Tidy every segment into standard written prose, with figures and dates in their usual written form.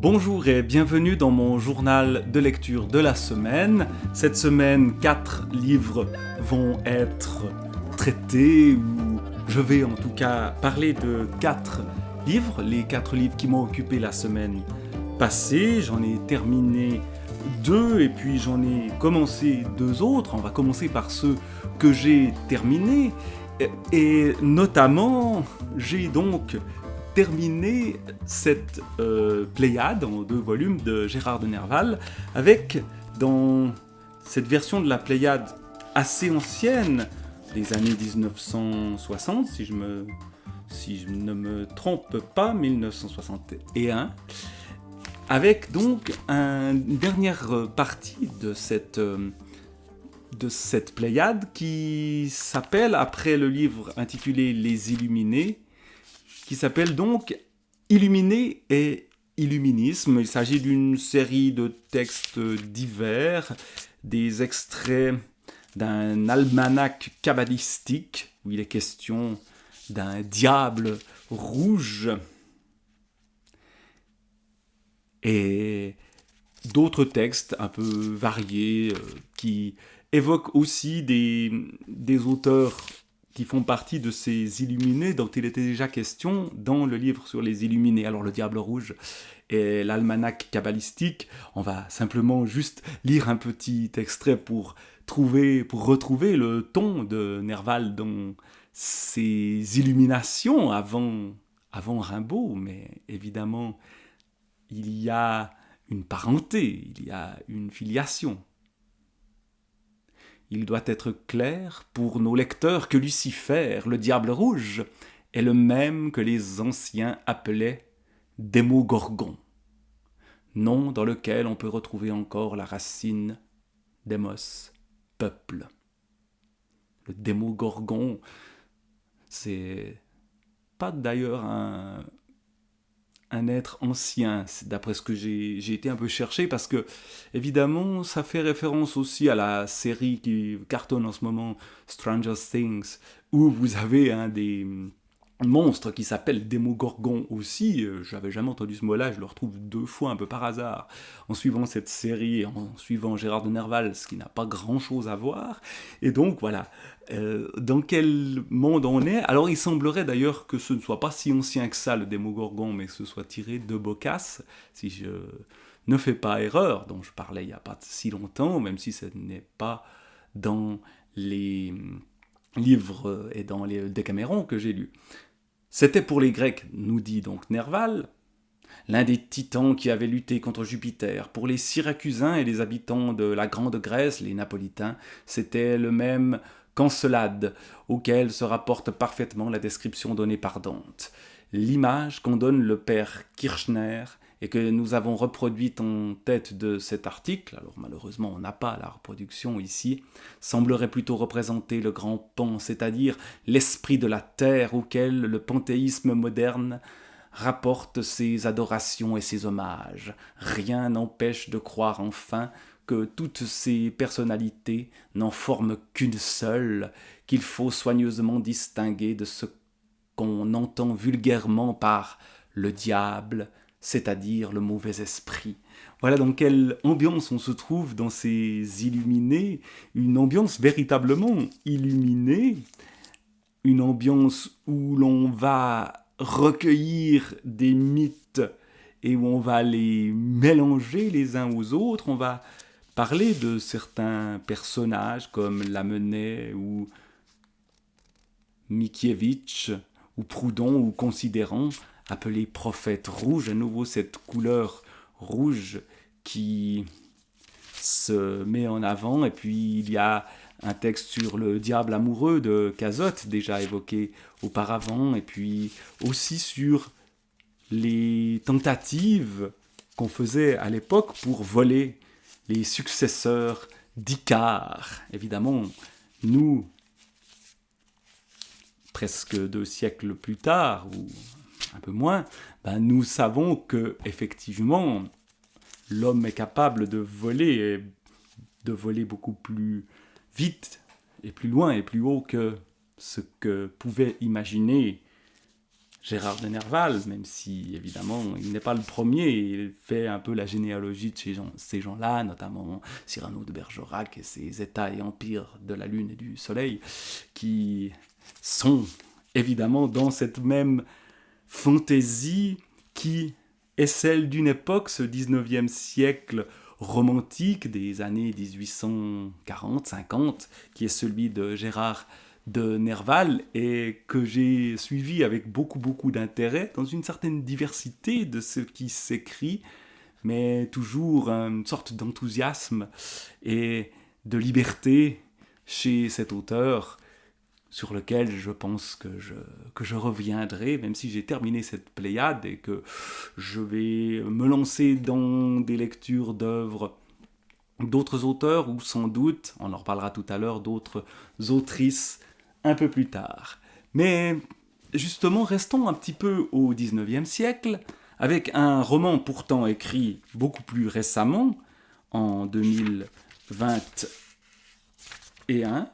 Bonjour et bienvenue dans mon journal de lecture de la semaine. Cette semaine, 4 livres vont être traités, ou je vais en tout cas parler de 4 livres, les 4 livres qui m'ont occupé la semaine passée. J'en ai terminé 2 et puis j'en ai commencé 2 autres. On va commencer par ceux que j'ai terminés. Et notamment, j'ai donc terminé cette Pléiade en 2 volumes de Gérard de Nerval, avec, dans cette version de la Pléiade assez ancienne, des années 1960, si je ne me trompe pas, 1961, avec donc une dernière partie de cette Pléiade qui s'appelle, après le livre intitulé Les Illuminés, qui s'appelle donc Illuminés et Illuminisme. Il s'agit d'une série de textes divers, des extraits d'un almanach kabbalistique, où il est question d'un diable rouge, et d'autres textes un peu variés qui évoquent aussi des auteurs qui font partie de ces illuminés dont il était déjà question dans le livre sur les illuminés. Alors le Diable Rouge et l'almanach kabbalistique, on va simplement juste lire un petit extrait pour retrouver le ton de Nerval dans ses illuminations avant Rimbaud, mais évidemment il y a une parenté, il y a une filiation. Il doit être clair pour nos lecteurs que Lucifer, le diable rouge, est le même que les anciens appelaient Démogorgon, nom dans lequel on peut retrouver encore la racine démos, peuple. Le Démogorgon, c'est pas d'ailleurs un être ancien, d'après ce que j'ai été un peu cherché, parce que, évidemment, ça fait référence aussi à la série qui cartonne en ce moment, Stranger Things, où vous avez un des monstres qui s'appelle Démogorgon aussi. J'avais jamais entendu ce mot-là, je le retrouve 2 fois un peu par hasard, en suivant cette série, en suivant Gérard de Nerval, ce qui n'a pas grand-chose à voir. Et donc, voilà. Dans quel monde on est? Alors il semblerait d'ailleurs que ce ne soit pas si ancien que ça, le Démogorgon, mais que ce soit tiré de Boccace, si je ne fais pas erreur, dont je parlais il n'y a pas si longtemps, même si ce n'est pas dans les livres et dans les Décaméron que j'ai lus. C'était pour les Grecs, nous dit donc Nerval, l'un des titans qui avait lutté contre Jupiter. Pour les Syracusains et les habitants de la Grande Grèce, les Napolitains, c'était le même qu'Encelade, auquel se rapporte parfaitement la description donnée par Dante. L'image qu'en donne le père Kirchner et que nous avons reproduite en tête de cet article, alors malheureusement on n'a pas la reproduction ici, semblerait plutôt représenter le grand Pan, c'est-à-dire l'esprit de la terre auquel le panthéisme moderne rapporte ses adorations et ses hommages. Rien n'empêche de croire enfin que toutes ces personnalités n'en forment qu'une seule, qu'il faut soigneusement distinguer de ce qu'on entend vulgairement par le diable, c'est-à-dire le mauvais esprit. Voilà dans quelle ambiance on se trouve dans ces illuminés, une ambiance véritablement illuminée, une ambiance où l'on va recueillir des mythes et où on va les mélanger les uns aux autres. On va parler de certains personnages comme Lamennais ou Mickiewicz ou Proudhon ou Considérant, appelés prophètes rouges, à nouveau cette couleur rouge qui se met en avant. Et puis il y a un texte sur le diable amoureux de Cazotte, déjà évoqué auparavant, et puis aussi sur les tentatives qu'on faisait à l'époque pour voler les successeurs d'Icare. Évidemment, nous, presque 2 siècles plus tard, ou un peu moins, nous savons que effectivement l'homme est capable de voler beaucoup plus vite et plus loin et plus haut que ce que pouvaient imaginer Gérard de Nerval, même si évidemment il n'est pas le premier, il fait un peu la généalogie de ces gens-là, notamment Cyrano de Bergerac et ses États et empires de la Lune et du Soleil, qui sont évidemment dans cette même fantaisie qui est celle d'une époque, ce 19e siècle romantique des années 1840-50, qui est celui de Gérard de Nerval et que j'ai suivi avec beaucoup d'intérêt dans une certaine diversité de ce qui s'écrit, mais toujours une sorte d'enthousiasme et de liberté chez cet auteur sur lequel je pense que je reviendrai, même si j'ai terminé cette Pléiade et que je vais me lancer dans des lectures d'œuvres d'autres auteurs ou sans doute, on en reparlera tout à l'heure, d'autres autrices un peu plus tard. Mais justement, restons un petit peu au XIXe siècle, avec un roman pourtant écrit beaucoup plus récemment, en 2021,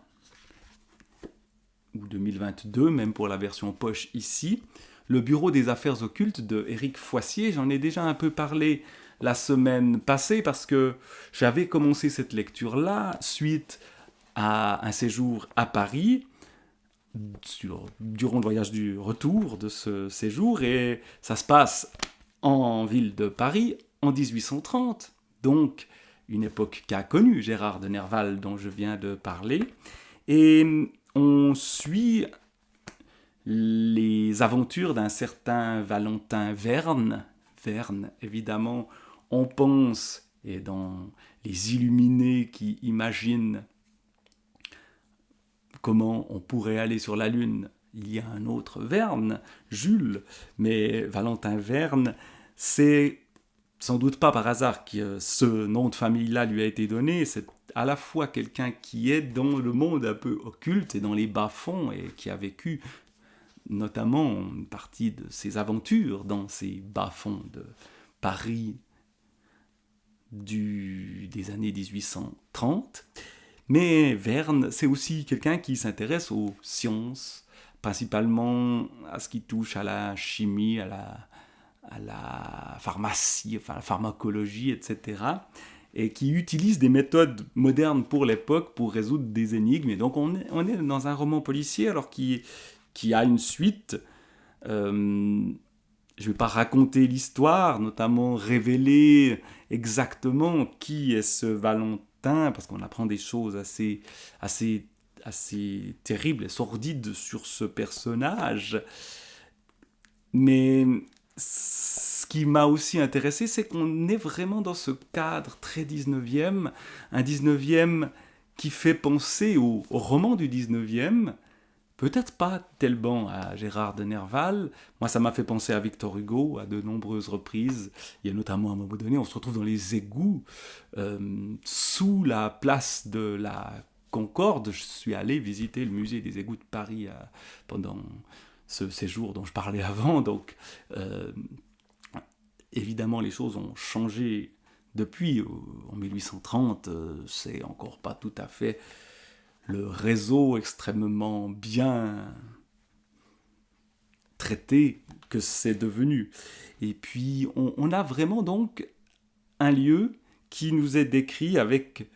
ou 2022, même pour la version poche ici, Le Bureau des Affaires Occultes de Éric Foissier. J'en ai déjà un peu parlé la semaine passée parce que j'avais commencé cette lecture-là suite à un séjour à Paris, durant le voyage du retour de ce séjour, et ça se passe en ville de Paris en 1830, donc une époque qu'a connue Gérard de Nerval dont je viens de parler, et on suit les aventures d'un certain Valentin Verne. Verne, évidemment, on pense, et dans les illuminés qui imaginent comment on pourrait aller sur la Lune, il y a un autre Verne, Jules, mais Valentin Verne, c'est sans doute pas par hasard que ce nom de famille-là lui a été donné. C'est à la fois quelqu'un qui est dans le monde un peu occulte et dans les bas-fonds et qui a vécu notamment une partie de ses aventures dans ces bas-fonds de Paris des années 1830. Mais Verne, c'est aussi quelqu'un qui s'intéresse aux sciences, principalement à ce qui touche à la chimie, à la pharmacie, enfin à la pharmacologie, etc. Et qui utilise des méthodes modernes pour l'époque pour résoudre des énigmes. Et donc on est dans un roman policier alors qui a une suite. Je ne vais pas raconter l'histoire, notamment révéler exactement qui est ce Valentin, parce qu'on apprend des choses assez terribles et sordides sur ce personnage. Mais ce qui m'a aussi intéressé, c'est qu'on est vraiment dans ce cadre très 19e, un 19e qui fait penser au roman du 19e, peut-être pas tellement à Gérard de Nerval. Moi, ça m'a fait penser à Victor Hugo à de nombreuses reprises. Il y a notamment à un moment donné, on se retrouve dans les égouts, sous la place de la Concorde. Je suis allé visiter le musée des égouts de Paris pendant ce séjour dont je parlais avant. Donc, évidemment, les choses ont changé depuis. En 1830, c'est encore pas tout à fait le réseau extrêmement bien traité que c'est devenu. Et puis, on a vraiment donc un lieu qui nous est décrit avec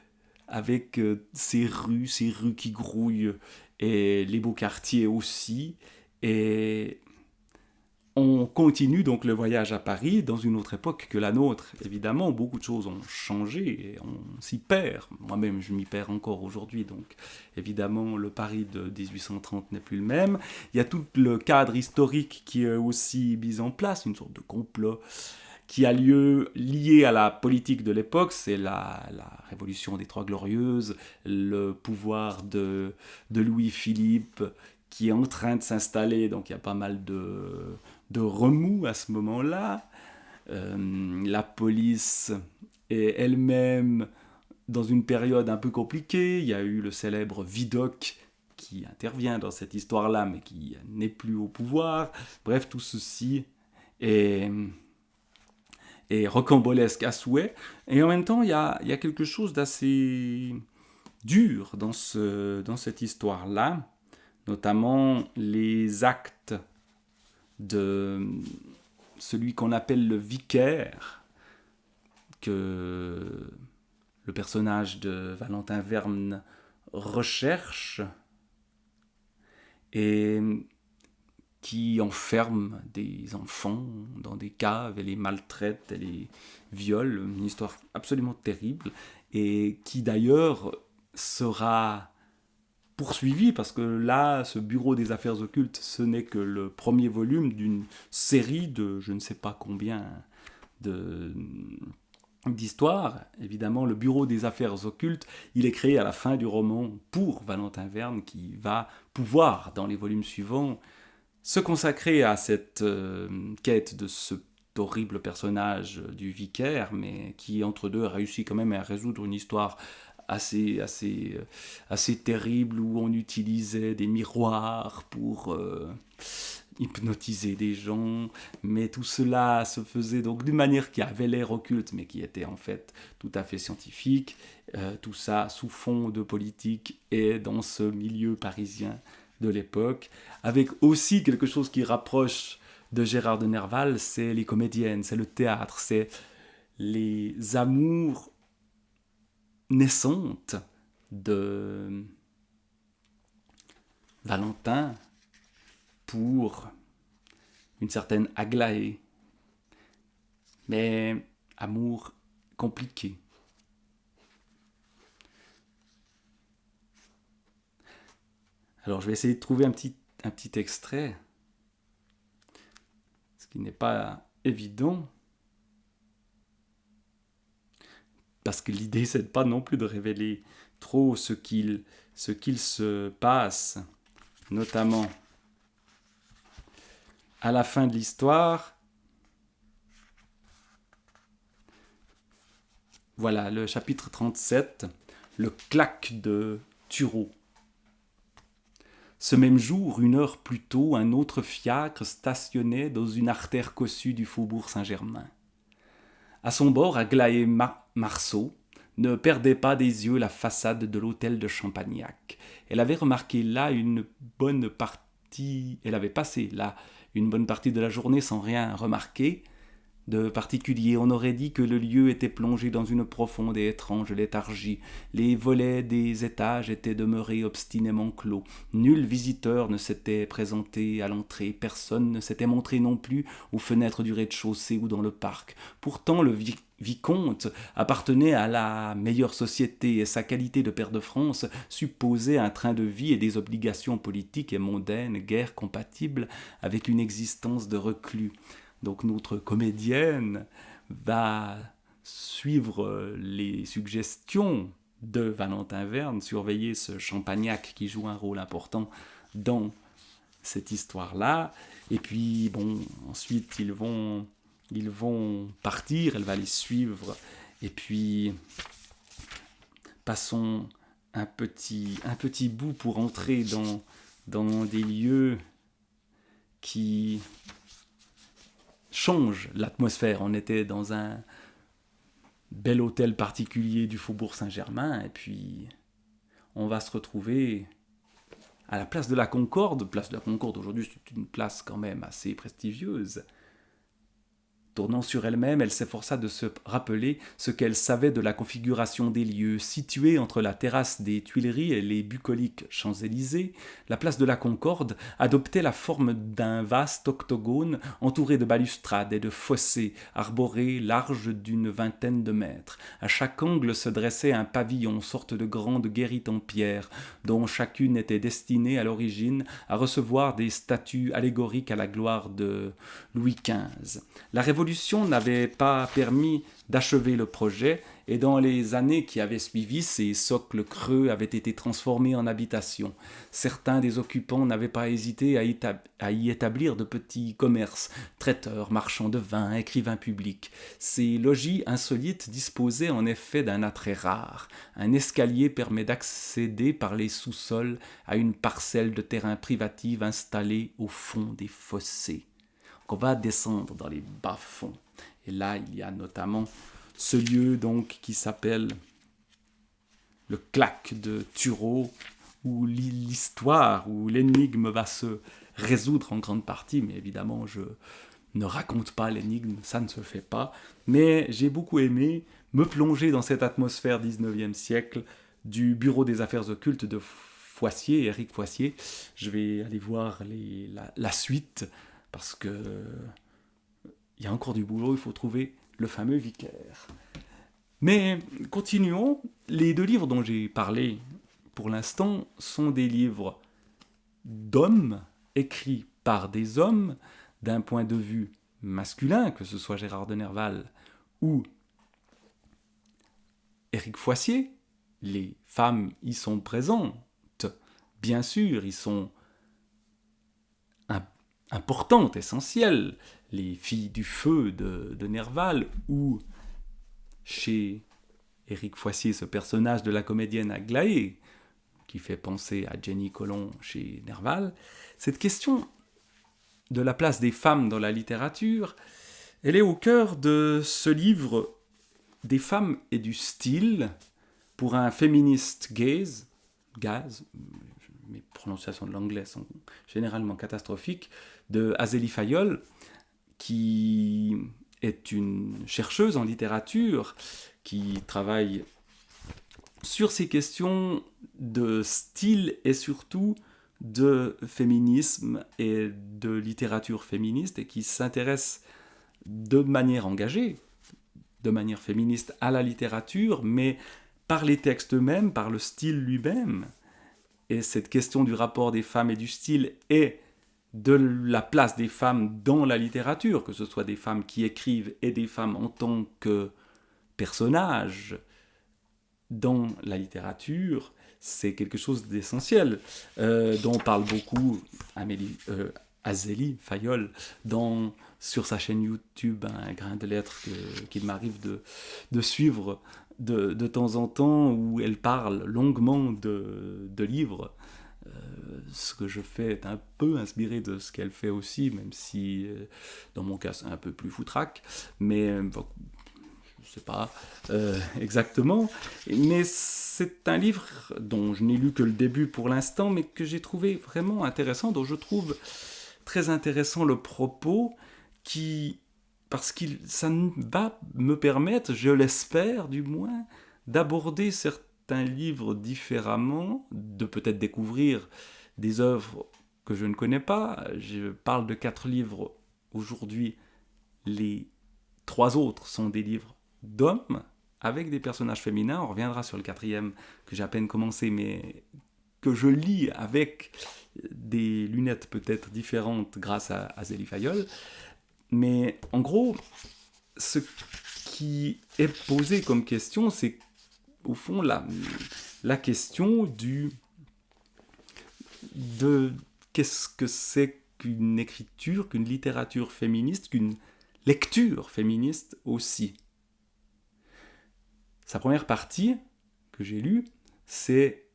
ces rues qui grouillent, et les beaux quartiers aussi. Et on continue donc le voyage à Paris dans une autre époque que la nôtre. Évidemment, beaucoup de choses ont changé et on s'y perd. Moi-même, je m'y perds encore aujourd'hui. Donc, évidemment, le Paris de 1830 n'est plus le même. Il y a tout le cadre historique qui est aussi mis en place, une sorte de complot qui a lieu lié à la politique de l'époque. C'est la révolution des Trois Glorieuses, le pouvoir de Louis-Philippe qui est en train de s'installer. Donc, il y a pas mal de remous à ce moment-là. La police est elle-même dans une période un peu compliquée. Il y a eu le célèbre Vidocq qui intervient dans cette histoire-là, mais qui n'est plus au pouvoir. Bref, tout ceci est rocambolesque à souhait. Et en même temps, il y a quelque chose d'assez dur dans cette histoire-là, notamment les actes de celui qu'on appelle le vicaire, que le personnage de Valentin Verne recherche et qui enferme des enfants dans des caves et les maltraite et les viole, une histoire absolument terrible, et qui d'ailleurs sera poursuivi, parce que là, ce bureau des affaires occultes, ce n'est que le premier volume d'une série de je ne sais pas combien de d'histoires. Évidemment, le bureau des affaires occultes, il est créé à la fin du roman pour Valentin Verne, qui va pouvoir, dans les volumes suivants, se consacrer à cette quête de ce horrible personnage du vicaire, mais qui, entre deux, a réussi quand même à résoudre une histoire assez terrible, où on utilisait des miroirs pour hypnotiser des gens, mais tout cela se faisait donc d'une manière qui avait l'air occulte, mais qui était en fait tout à fait scientifique, tout ça sous fond de politique et dans ce milieu parisien de l'époque, avec aussi quelque chose qui rapproche de Gérard de Nerval, c'est les comédiennes, c'est le théâtre, c'est les amours naissantes de Valentin pour une certaine Aglaé, mais amour compliqué. Alors je vais essayer de trouver un petit extrait, ce qui n'est pas évident, parce que l'idée c'est pas non plus de révéler trop ce qu'il se passe, notamment à la fin de l'histoire. Voilà, le chapitre 37, le claque de Turreau. Ce même jour, 1 heure plus tôt, un autre fiacre stationnait dans une artère cossue du faubourg Saint-Germain. À son bord, Aglaé Marceau ne perdait pas des yeux la façade de l'hôtel de Champagnac. Elle avait remarqué là une bonne partie... Elle avait passé là une bonne partie de la journée sans rien remarquer de particulier. On aurait dit que le lieu était plongé dans une profonde et étrange léthargie. Les volets des étages étaient demeurés obstinément clos. Nul visiteur ne s'était présenté à l'entrée. Personne ne s'était montré non plus aux fenêtres du rez-de-chaussée ou dans le parc. Pourtant, le vicomte appartenait à la meilleure société et sa qualité de pair de France supposait un train de vie et des obligations politiques et mondaines guère compatibles avec une existence de reclus. Donc notre comédienne va suivre les suggestions de Valentin Verne, surveiller ce Champagnac qui joue un rôle important dans cette histoire-là. Et puis, bon, ensuite, ils vont partir, elle va les suivre. Et puis, passons un petit bout pour entrer dans des lieux qui change l'atmosphère. On était dans un bel hôtel particulier du Faubourg Saint-Germain, et puis on va se retrouver à la place de la Concorde. Place de la Concorde, aujourd'hui, c'est une place quand même assez prestigieuse. Tournant sur elle-même, elle s'efforça de se rappeler ce qu'elle savait de la configuration des lieux. Située entre la terrasse des Tuileries et les bucoliques Champs-Élysées, la place de la Concorde adoptait la forme d'un vaste octogone entouré de balustrades et de fossés arborés larges d'une vingtaine de mètres. À chaque angle se dressait un pavillon, sorte de grande guérite en pierre, dont chacune était destinée à l'origine à recevoir des statues allégoriques à la gloire de Louis XV. La Révolution n'avait pas permis d'achever le projet, et dans les années qui avaient suivi, ces socles creux avaient été transformés en habitations. Certains des occupants n'avaient pas hésité à y établir de petits commerces, traiteurs, marchands de vin, écrivains publics. Ces logis insolites disposaient en effet d'un attrait rare. Un escalier permet d'accéder par les sous-sols à une parcelle de terrain privative installée au fond des fossés. On va descendre dans les bas-fonds. Et là, il y a notamment ce lieu donc qui s'appelle le claque de Turreau, où l'histoire, où l'énigme va se résoudre en grande partie, mais évidemment, je ne raconte pas l'énigme, ça ne se fait pas. Mais j'ai beaucoup aimé me plonger dans cette atmosphère 19e siècle du Bureau des affaires occultes de Foissier, Éric Foissier. Je vais aller voir la suite, parce que il y a encore du boulot, il faut trouver le fameux vicaire. Mais continuons, les 2 livres dont j'ai parlé pour l'instant sont des livres d'hommes, écrits par des hommes, d'un point de vue masculin, que ce soit Gérard de Nerval ou Éric Foissier. Les femmes y sont présentes, bien sûr, ils sont importantes, essentielles. Les filles du feu de Nerval, ou chez Éric Foissier, ce personnage de la comédienne Aglaé, qui fait penser à Jenny Colomb chez Nerval. Cette question de la place des femmes dans la littérature, elle est au cœur de ce livre des femmes et du style, pour un féministe gaze, mes prononciations de l'anglais sont généralement catastrophiques, de Azélie Fayol, qui est une chercheuse en littérature, qui travaille sur ces questions de style et surtout de féminisme et de littérature féministe, et qui s'intéresse de manière engagée, de manière féministe à la littérature, mais par les textes eux-mêmes, par le style lui-même. Et cette question du rapport des femmes et du style et de la place des femmes dans la littérature, que ce soit des femmes qui écrivent et des femmes en tant que personnages dans la littérature, c'est quelque chose d'essentiel, dont parle beaucoup Azélie Fayol sur sa chaîne YouTube, un grain de lettres qu'il m'arrive de suivre de temps en temps, où elle parle longuement de livres. Ce que je fais est un peu inspiré de ce qu'elle fait aussi, même si dans mon cas c'est un peu plus foutraque, mais bon, je ne sais pas exactement. Mais c'est un livre dont je n'ai lu que le début pour l'instant, mais que j'ai trouvé vraiment intéressant, dont je trouve très intéressant le propos, parce que ça va me permettre, je l'espère du moins, d'aborder certains livres différemment, de peut-être découvrir des œuvres que je ne connais pas. Je parle de 4 livres aujourd'hui, les 3 autres sont des livres d'hommes avec des personnages féminins. On reviendra sur le 4e que j'ai à peine commencé, mais que je lis avec des lunettes peut-être différentes grâce à Azélie Fayol. Mais en gros, ce qui est posé comme question, c'est au fond la question de qu'est-ce que c'est qu'une écriture, qu'une littérature féministe, qu'une lecture féministe aussi. Sa première partie, que j'ai lue, c'est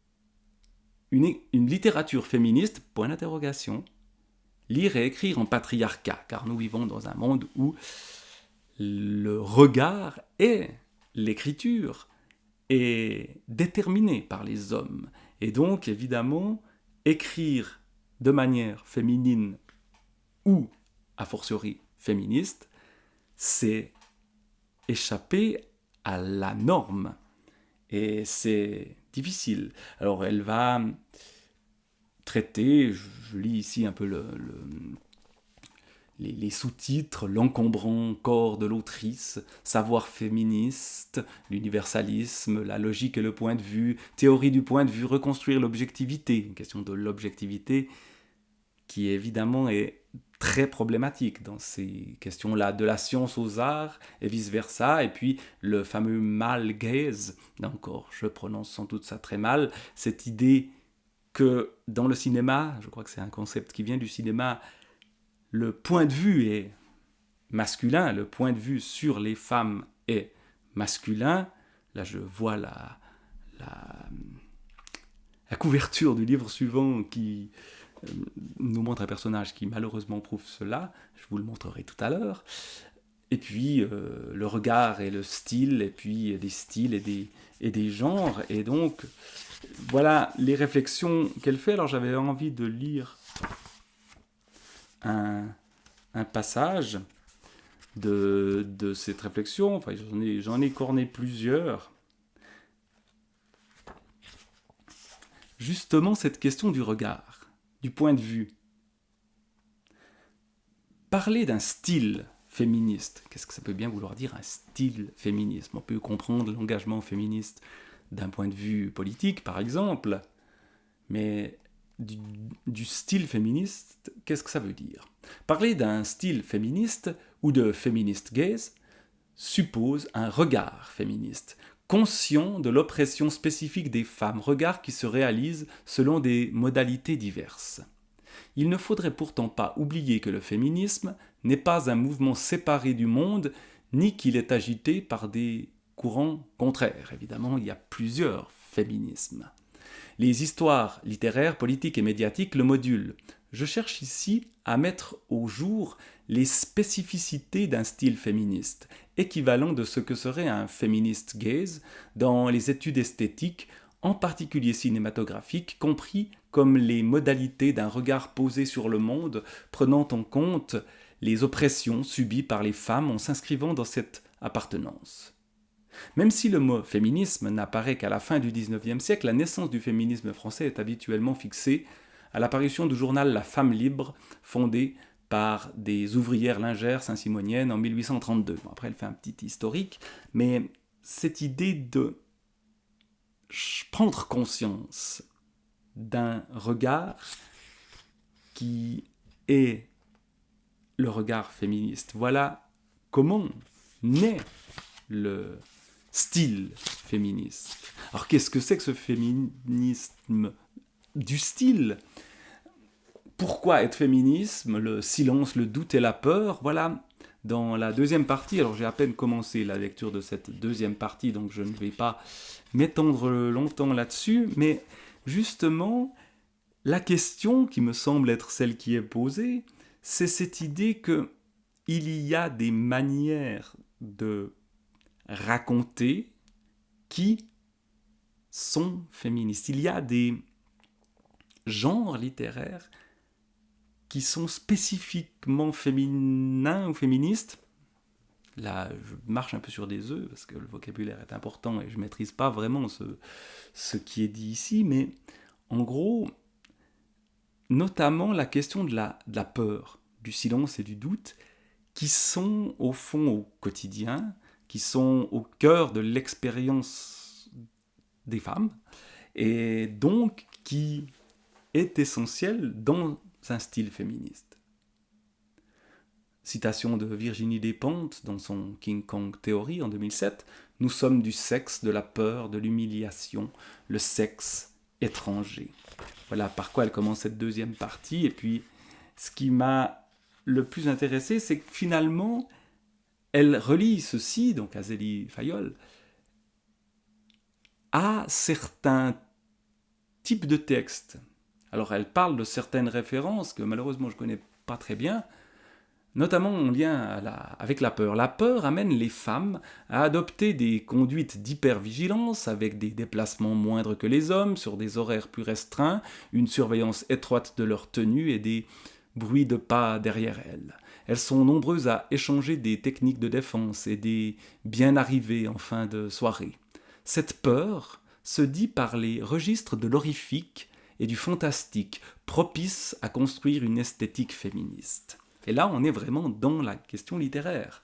une littérature féministe, point d'interrogation, lire et écrire en patriarcat, car nous vivons dans un monde où le regard et l'écriture est déterminé par les hommes. Et donc, évidemment, écrire de manière féminine ou, a fortiori, féministe, c'est échapper à la norme. Et c'est difficile. Alors, elle va traiter, je lis ici un peu les sous-titres, l'encombrant corps de l'autrice, savoir féministe, l'universalisme, la logique et le point de vue, théorie du point de vue, reconstruire l'objectivité, une question de l'objectivité qui évidemment est très problématique dans ces questions-là, de la science aux arts et vice-versa, et puis le fameux male gaze, là encore, je prononce sans doute ça très mal, cette idée que dans le cinéma, je crois que c'est un concept qui vient du cinéma, le point de vue est masculin, le point de vue sur les femmes est masculin. Là, je vois la couverture du livre suivant qui nous montre un personnage qui malheureusement prouve cela. Je vous le montrerai tout à l'heure. Et puis, le regard et le style, et puis des styles et des genres. Et donc, voilà les réflexions qu'elle fait. Alors, j'avais envie de lire un passage de cette réflexion. Enfin, j'en ai corné plusieurs. Justement, cette question du regard, du point de vue. Parler d'un style féministe, qu'est-ce que ça peut bien vouloir dire, un style féminisme? On peut comprendre l'engagement féministe d'un point de vue politique, par exemple, mais du style féministe, qu'est-ce que ça veut dire? Parler d'un style féministe ou de feminist gaze suppose un regard féministe, conscient de l'oppression spécifique des femmes, regard qui se réalise selon des modalités diverses. Il ne faudrait pourtant pas oublier que le féminisme n'est pas un mouvement séparé du monde, ni qu'il est agité par des courants contraires. Évidemment, il y a plusieurs féminismes. Les histoires littéraires, politiques et médiatiques le modulent. Je cherche ici à mettre au jour les spécificités d'un style féministe, équivalent de ce que serait un feminist gaze dans les études esthétiques, en particulier cinématographiques, compris comme les modalités d'un regard posé sur le monde, prenant en compte les oppressions subies par les femmes en s'inscrivant dans cette appartenance. Même si le mot féminisme n'apparaît qu'à la fin du XIXe siècle, la naissance du féminisme français est habituellement fixée à l'apparition du journal La Femme libre, fondé par des ouvrières lingères saint-simoniennes en 1832. Bon, après, elle fait un petit historique, mais cette idée de prendre conscience d'un regard qui est le regard féministe. Voilà comment naît le style féministe. Alors qu'est-ce que c'est que ce féminisme du style? Pourquoi être féminisme? Le silence, le doute et la peur. Voilà, dans la deuxième partie, alors j'ai à peine commencé la lecture de cette deuxième partie, donc je ne vais pas m'étendre longtemps là-dessus, mais justement, la question qui me semble être celle qui est posée, c'est cette idée qu'il y a des manières de raconter qui sont féministes. Il y a des genres littéraires qui sont spécifiquement féminins ou féministes. Là, je marche un peu sur des œufs parce que le vocabulaire est important et je ne maîtrise pas vraiment ce qui est dit ici, mais en gros, notamment la question de la peur, du silence et du doute, qui sont au fond au quotidien, qui sont au cœur de l'expérience des femmes, et donc qui est essentiel dans un style féministe. Citation de Virginie Despentes dans son King Kong Theory en 2007, « Nous sommes du sexe, de la peur, de l'humiliation, le sexe étranger ». Voilà par quoi elle commence cette deuxième partie. Et puis, ce qui m'a le plus intéressé, c'est que finalement, elle relie ceci, donc Azélie Fayol, à certains types de textes. Alors, elle parle de certaines références que malheureusement je ne connais pas très bien, notamment en lien avec la peur. La peur amène les femmes à adopter des conduites d'hypervigilance avec des déplacements moindres que les hommes, sur des horaires plus restreints, une surveillance étroite de leur tenue et des bruits de pas derrière elles. Elles sont nombreuses à échanger des techniques de défense et des bien arrivés en fin de soirée. Cette peur se dit par les registres de l'horrifique et du fantastique, propices à construire une esthétique féministe. Et là, on est vraiment dans la question littéraire.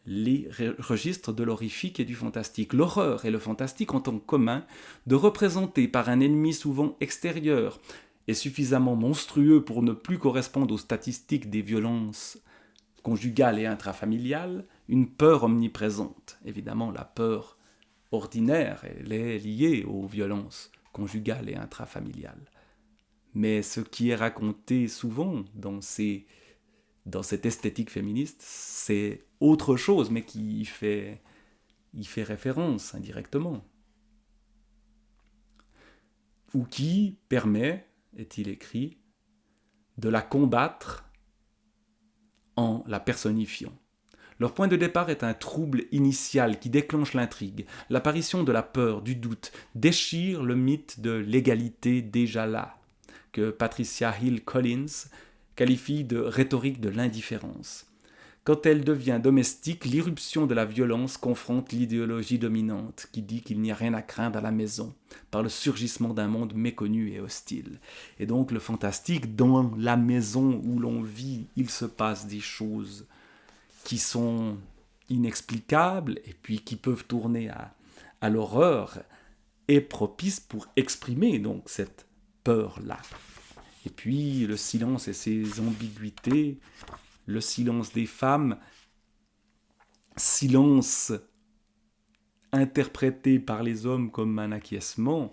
Les registres de l'horrifique et du fantastique. L'horreur et le fantastique ont en commun de représenter par un ennemi souvent extérieur et suffisamment monstrueux pour ne plus correspondre aux statistiques des violences conjugales et intrafamiliales, une peur omniprésente. Évidemment, la peur ordinaire, elle est liée aux violences conjugales et intrafamiliales. Mais ce qui est raconté souvent dans cette esthétique féministe, c'est autre chose, mais qui y fait référence indirectement. Ou qui permet, est-il écrit, de la combattre en la personnifiant. Leur point de départ est un trouble initial qui déclenche l'intrigue. L'apparition de la peur, du doute, déchire le mythe de l'égalité déjà là, que Patricia Hill Collins qualifie de rhétorique de l'indifférence. Quand elle devient domestique, l'irruption de la violence confronte l'idéologie dominante qui dit qu'il n'y a rien à craindre à la maison, par le surgissement d'un monde méconnu et hostile. Et donc le fantastique, dans la maison où l'on vit, il se passe des choses qui sont inexplicables et puis qui peuvent tourner à l'horreur, est propice pour exprimer donc cette peur-là. Et puis le silence et ses ambiguïtés, le silence des femmes, silence interprété par les hommes comme un acquiescement,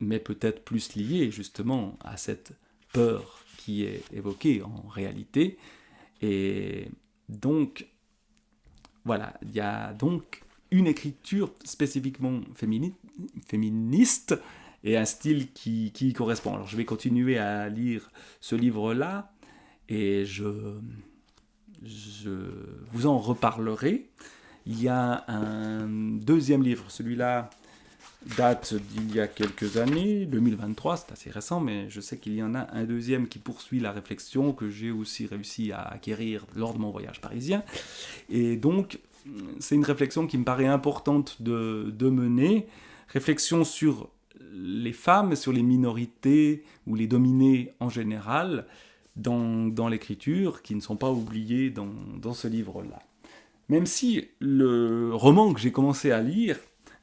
mais peut-être plus lié justement à cette peur qui est évoquée en réalité. Et donc, voilà, il y a donc une écriture spécifiquement féministe et un style qui y correspond. Alors je vais continuer à lire ce livre-là et je vous en reparlerai. Il y a un deuxième livre, celui-là date d'il y a quelques années, 2023, c'est assez récent, mais je sais qu'il y en a un deuxième qui poursuit la réflexion que j'ai aussi réussi à acquérir lors de mon voyage parisien. Et donc, c'est une réflexion qui me paraît importante de mener, réflexion sur les femmes, sur les minorités ou les dominés en général dans l'écriture, qui ne sont pas oubliées dans ce livre-là. Même si le roman que j'ai commencé à lire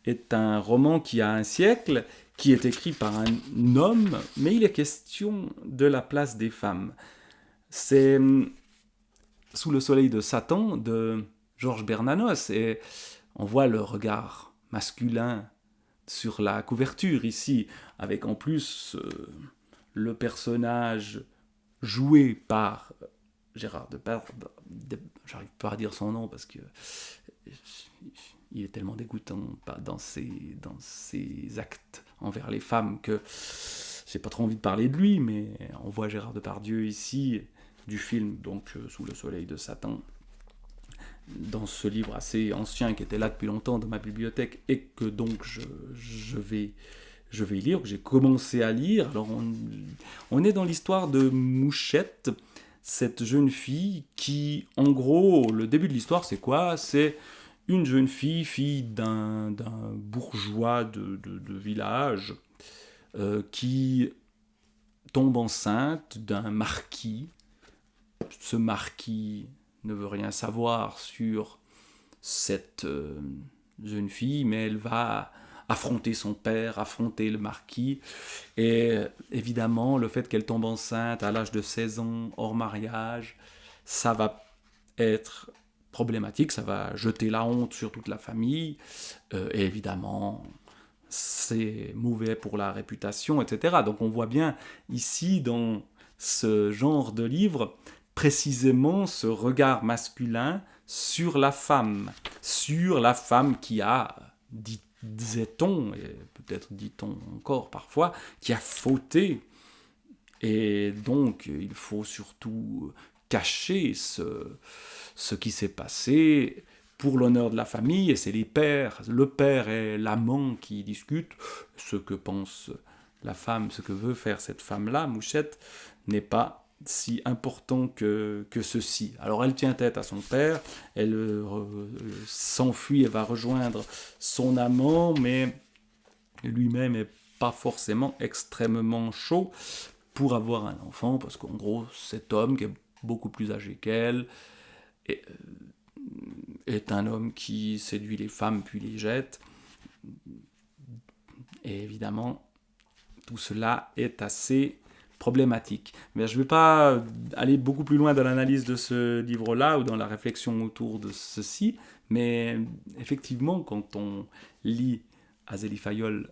est un roman qui a un siècle, qui est écrit par un homme, mais il est question de la place des femmes. C'est Sous le soleil de Satan de Georges Bernanos, et on voit le regard masculin sur la couverture ici, avec en plus le personnage joué par Gérard Depardieu, j'arrive pas à dire son nom parce que il est tellement dégoûtant dans ses actes envers les femmes que j'ai pas trop envie de parler de lui, mais on voit Gérard Depardieu ici, du film donc Sous le soleil de Satan, dans ce livre assez ancien qui était là depuis longtemps dans ma bibliothèque et que donc je vais lire, que j'ai commencé à lire. Alors on est dans l'histoire de Mouchette, cette jeune fille qui, en gros, le début de l'histoire c'est quoi ? C'est une jeune fille d'un bourgeois de village qui tombe enceinte d'un marquis. Ce marquis ne veut rien savoir sur cette jeune fille, mais elle va affronter son père, affronter le marquis. Et évidemment, le fait qu'elle tombe enceinte à l'âge de 16 ans, hors mariage, ça va être problématique, ça va jeter la honte sur toute la famille. Et évidemment, c'est mauvais pour la réputation, etc. Donc on voit bien ici, dans ce genre de livre, précisément ce regard masculin sur la femme qui a, disait-on, et peut-être dit-on encore parfois, qui a fauté. Et donc, il faut surtout cacher ce qui s'est passé pour l'honneur de la famille, et c'est le père et l'amant qui discutent. Ce que pense la femme, ce que veut faire cette femme-là, Mouchette, n'est pas si important que ceci. Alors elle tient tête à son père, elle s'enfuit et va rejoindre son amant, mais lui-même n'est pas forcément extrêmement chaud pour avoir un enfant, parce qu'en gros, cet homme, qui est beaucoup plus âgé qu'elle, est un homme qui séduit les femmes puis les jette. Et évidemment, tout cela est assez problématique. Mais je ne vais pas aller beaucoup plus loin dans l'analyse de ce livre-là ou dans la réflexion autour de ceci, mais effectivement, quand on lit Azélie Fayol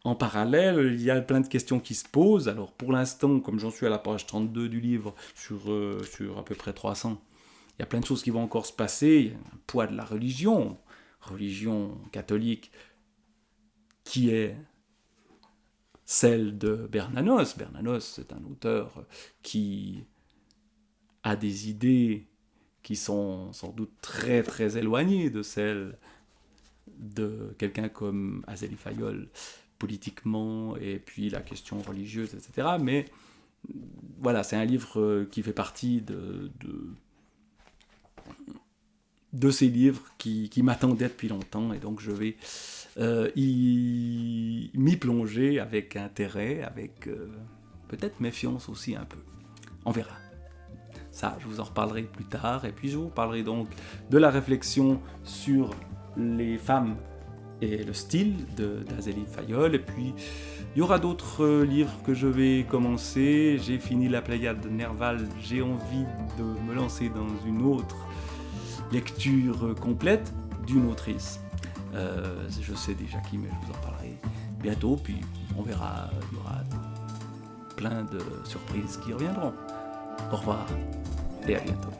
en parallèle, il y a plein de questions qui se posent. Alors pour l'instant, comme j'en suis à la page 32 du livre, sur à peu près 300, il y a plein de choses qui vont encore se passer. Il y a un poids de la religion catholique, qui est celle de Bernanos. Bernanos, c'est un auteur qui a des idées qui sont sans doute très très éloignées de celles de quelqu'un comme Azélie Fayol, politiquement, et puis la question religieuse, etc. Mais voilà, c'est un livre qui fait partie de ces livres qui m'attendaient depuis longtemps, et donc je vais m'y plonger avec intérêt, avec peut-être méfiance aussi un peu. On verra. Ça, je vous en reparlerai plus tard, et puis je vous parlerai donc de la réflexion sur les femmes et le style d'Azélie Fayol, et puis il y aura d'autres livres que je vais commencer. J'ai fini La Pléiade de Nerval, j'ai envie de me lancer dans une autre lecture complète d'une autrice. Je sais déjà qui, mais je vous en parlerai bientôt, puis on verra, il y aura plein de surprises qui reviendront. Au revoir et à bientôt.